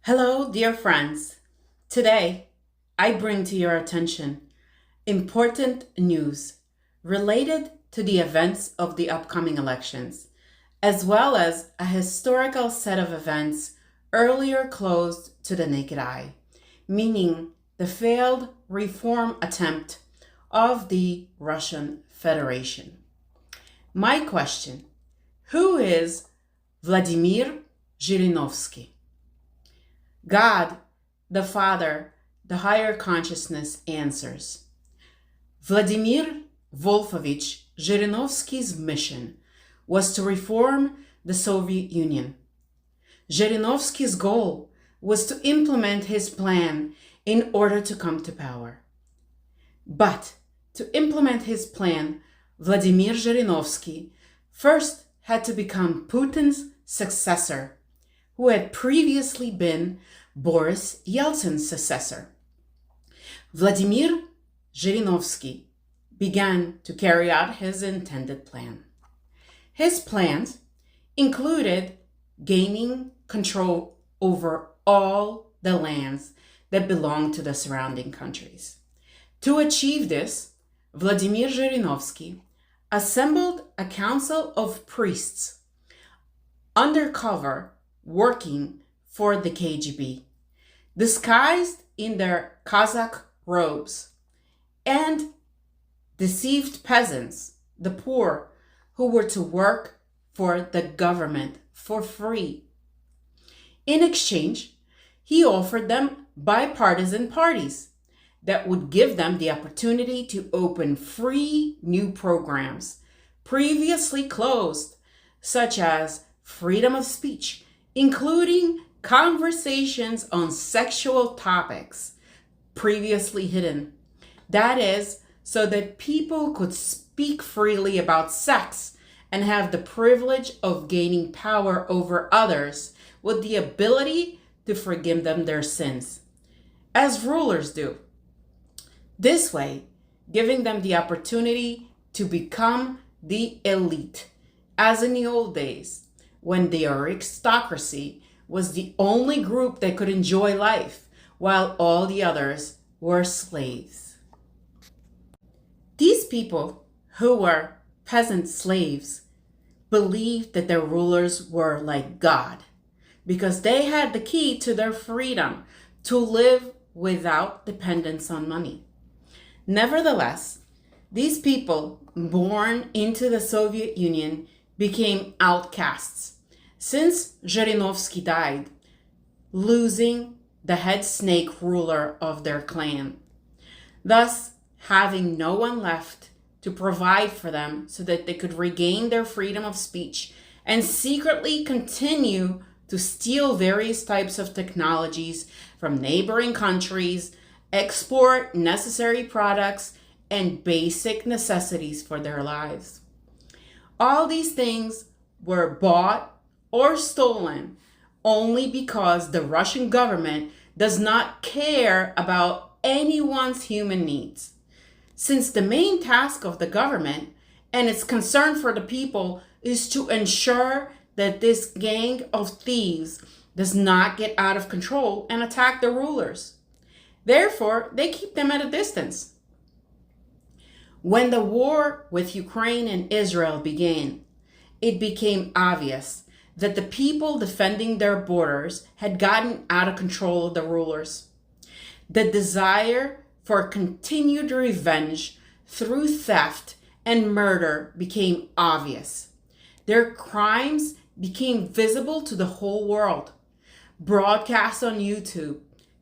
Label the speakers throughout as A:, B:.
A: Hello, dear friends. Today, I bring to your attention important news related to the events of the upcoming elections, as well as a historical set of events earlier closed to the naked eye, meaning the failed reform attempt of the Russian Federation. My question: who is Vladimir Zhirinovsky? God, the Father, the higher consciousness answers. Vladimir Wolfovich Zhirinovsky's mission was to reform the Soviet Union. Zhirinovsky's goal was to implement his plan in order to come to power. But to implement his plan, Vladimir Zhirinovsky first had to become Putin's successor, who had previously been Boris Yeltsin's successor. Vladimir Zhirinovsky began to carry out his intended plan. His plans included gaining control over all the lands that belonged to the surrounding countries. To achieve this, Vladimir Zhirinovsky assembled a council of priests undercover working for the KGB, disguised in their Kazakh robes, and deceived peasants, the poor, who were to work for the government for free. In exchange, he offered them bipartisan parties that would give them the opportunity to open free new programs previously closed, such as freedom of speech, including conversations on sexual topics previously hidden. That is, so that people could speak freely about sex and have the privilege of gaining power over others with the ability to forgive them their sins, as rulers do. This way, giving them the opportunity to become the elite, as in the old days, when the aristocracy was the only group that could enjoy life, while all the others were slaves. These people, who were peasant slaves, believed that their rulers were like God, because they had the key to their freedom to live without dependence on money. Nevertheless, these people born into the Soviet Union became outcasts since Zhirinovsky died, losing the head snake ruler of their clan, thus having no one left to provide for them so that they could regain their freedom of speech and secretly continue to steal various types of technologies from neighboring countries, export necessary products, and basic necessities for their lives. All these things were bought or stolen only because the Russian government does not care about anyone's human needs. Since the main task of the government and its concern for the people is to ensure that this gang of thieves does not get out of control and attack the rulers. Therefore, they keep them at a distance. When the war with Ukraine and Israel began, it became obvious that the people defending their borders had gotten out of control of the rulers. The desire for continued revenge through theft and murder became obvious. Their crimes became visible to the whole world, broadcast on YouTube,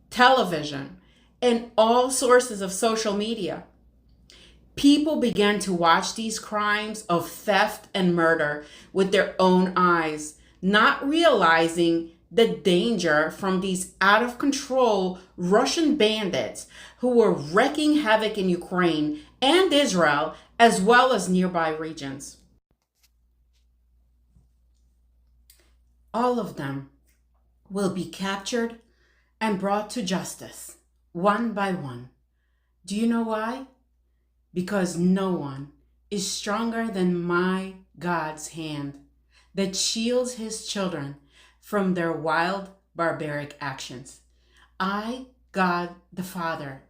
A: television, and all sources of social media. People began to watch these crimes of theft and murder with their own eyes, not realizing the danger from these out of control Russian bandits who were wreaking havoc in Ukraine and Israel, as well as nearby regions. All of them will be captured and brought to justice, one by one. Do you know why? Because no one is stronger than my God's hand that shields his children from their wild barbaric actions. I, God the Father,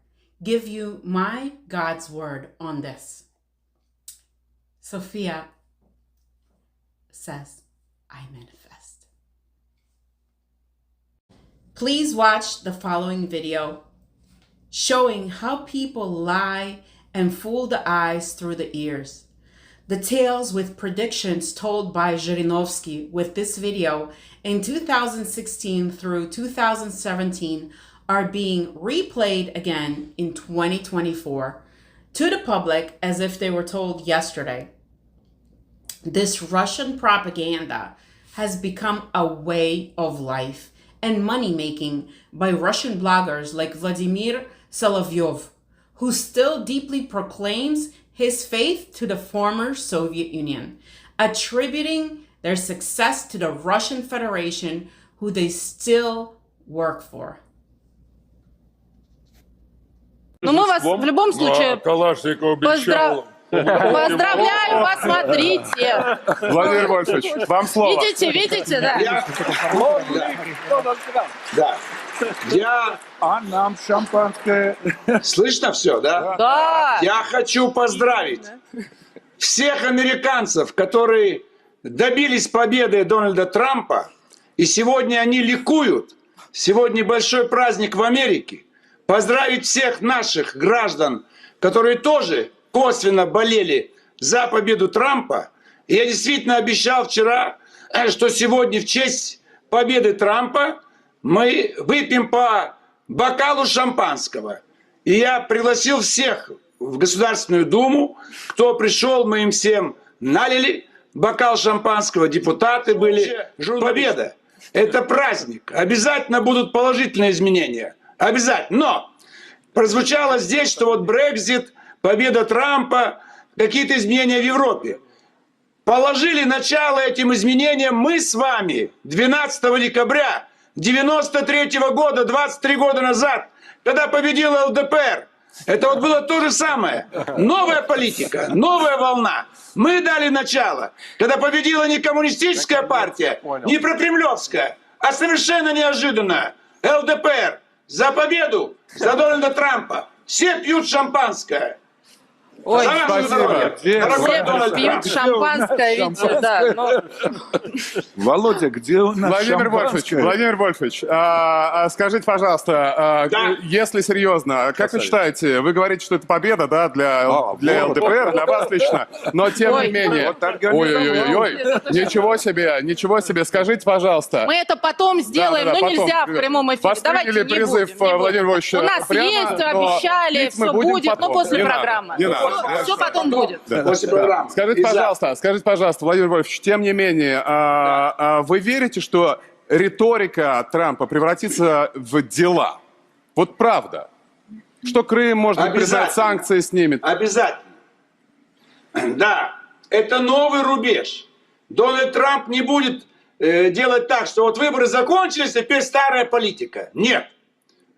A: give you my God's word on this. Sophia says, I manifest. Please watch the following video showing how people lie and fool the eyes through the ears. The tales with predictions told by Zhirinovsky with this video in 2016 through 2017 are being replayed again in 2024 to the public as if they were told yesterday. This Russian propaganda has become a way of life and money-making by Russian bloggers like Vladimir Solovyov, who still deeply proclaims his faith to the former Soviet Union, attributing their success to the Russian Federation, who they still work for.
B: Ну, мы вас в любом случае поздравляю вас, смотрите.
C: Владимир Вольфович, вам слово.
B: Видите, да.
D: Да.
C: А нам шампанское.
D: Слышно все, да?
B: Да.
D: Я хочу поздравить всех американцев, которые добились победы Дональда Трампа, и сегодня они ликуют. Сегодня большой праздник в Америке. Поздравить всех наших граждан, которые тоже косвенно болели за победу Трампа. И я действительно обещал вчера, что сегодня в честь победы Трампа мы выпьем по бокалу шампанского. И я пригласил всех в Государственную Думу. Кто пришел, мы им всем налили бокал шампанского. Депутаты были. Победа. Это праздник. Обязательно будут положительные изменения. Обязательно. Но прозвучало здесь, что вот Брексит, победа Трампа, какие-то изменения в Европе. Положили начало этим изменениям мы с вами 12 декабря 1993 года, 23 года назад, когда победила ЛДПР. Это вот было то же самое. Новая политика, новая волна. Мы дали начало, когда победила не коммунистическая партия, не прокремлевская, а совершенно неожиданно ЛДПР. За победу, за Дональда Трампа. Все пьют шампанское.
B: Ой,
C: спасибо.
B: все пьют шампанское, видите, да. Но...
C: Володя, где у нас
E: Владимир Вольфович, скажите, пожалуйста,
D: Да.
E: если серьезно, как вы считаете, вы говорите, что это победа, да, для ЛДПР, для вас лично, но тем не менее... Ой-ой-ой, ничего себе, скажите, пожалуйста.
B: Мы это потом сделаем, но
E: потом.
B: нельзя в прямом эфире. Давайте
E: Восприняли
B: не
E: призыв
B: будем.
E: Владимира Вольфовича
B: У нас
E: прямо,
B: есть,
E: но
B: обещали,
E: пить мы
B: все
E: будем
B: будет, но
E: потом.
B: после
E: Не надо,
B: программы.
E: не надо.
B: Все потом будет.
D: После программы.
E: Скажите, пожалуйста, Владимир Вольфович, тем не менее, вы верите, что риторика Трампа превратится в дела? Вот правда. Что Крым, может быть, признать, санкции снимет?
D: Обязательно. Да, это новый рубеж. Дональд Трамп не будет делать так, что вот выборы закончились, теперь старая политика. Нет.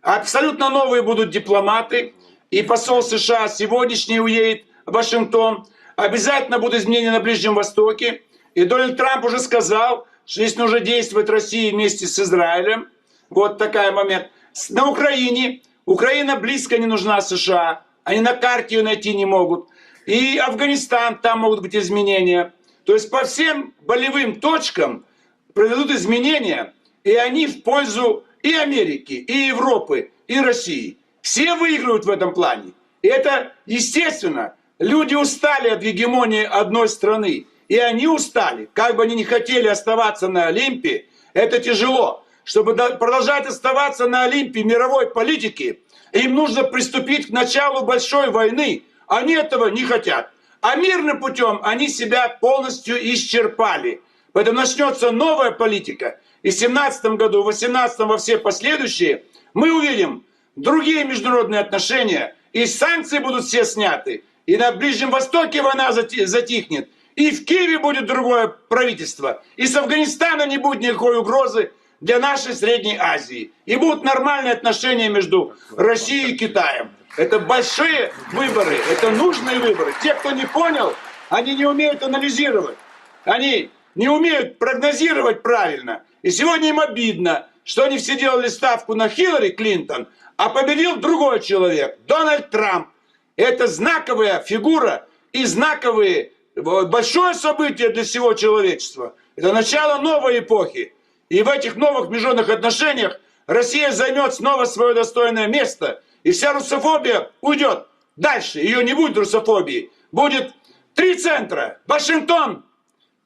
D: Абсолютно новые будут дипломаты. И посол США сегодняшний уедет в Вашингтон. Обязательно будут изменения на Ближнем Востоке. И Дональд Трамп уже сказал, что здесь нужно действовать России вместе с Израилем. Вот такой момент. На Украине. Украина близко не нужна США. Они на карте ее найти не могут. И Афганистан, там могут быть изменения. То есть по всем болевым точкам произойдут изменения. И они в пользу и Америки, и Европы, и России. Все выигрывают в этом плане. И это естественно. Люди устали от гегемонии одной страны. И они устали. Как бы они ни хотели оставаться на Олимпе, это тяжело. Чтобы продолжать оставаться на Олимпе мировой политики, им нужно приступить к началу большой войны. Они этого не хотят. А мирным путем они себя полностью исчерпали. Поэтому начнется новая политика. И в 2017 году, в 2018, во все последующие, мы увидим другие международные отношения. И санкции будут все сняты. И на Ближнем Востоке война затихнет. И в Киеве будет другое правительство. И с Афганистана не будет никакой угрозы для нашей Средней Азии. И будут нормальные отношения между Россией и Китаем. Это большие выборы, это нужные выборы. Те, кто не понял, они не умеют анализировать. Они не умеют прогнозировать правильно. И сегодня им обидно, что они все делали ставку на Хиллари Клинтон, а победил другой человек, Дональд Трамп. Это знаковая фигура и знаковое большое событие для всего человечества. Это начало новой эпохи. И в этих новых международных отношениях Россия займет снова свое достойное место. И вся русофобия уйдет дальше. Ее не будет русофобии. Будет 3 центра. Вашингтон,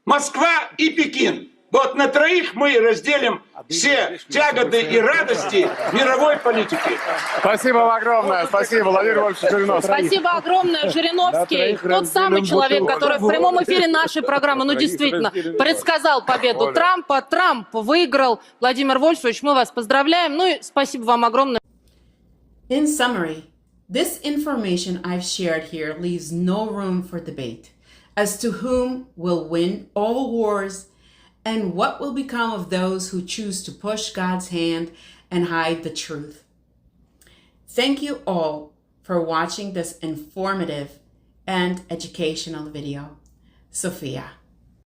D: Москва и Пекин. Вот на троих мы разделим все тяготы и радости мировой политики.
E: Спасибо вам огромное. Спасибо, Владимир Вольфович Жириновский.
B: Спасибо огромное, Жириновский. Тот самый человек, который в прямом эфире нашей программы, ну действительно, предсказал победу Трампа. Трамп выиграл. Владимир Вольфович, мы вас поздравляем. Ну и спасибо вам огромное.
A: In summary, this information I've shared here leaves no room for debate as to whom will win all wars and what will become of those who choose to push God's hand and hide the truth. Thank you all for watching this informative and educational video. Sophia.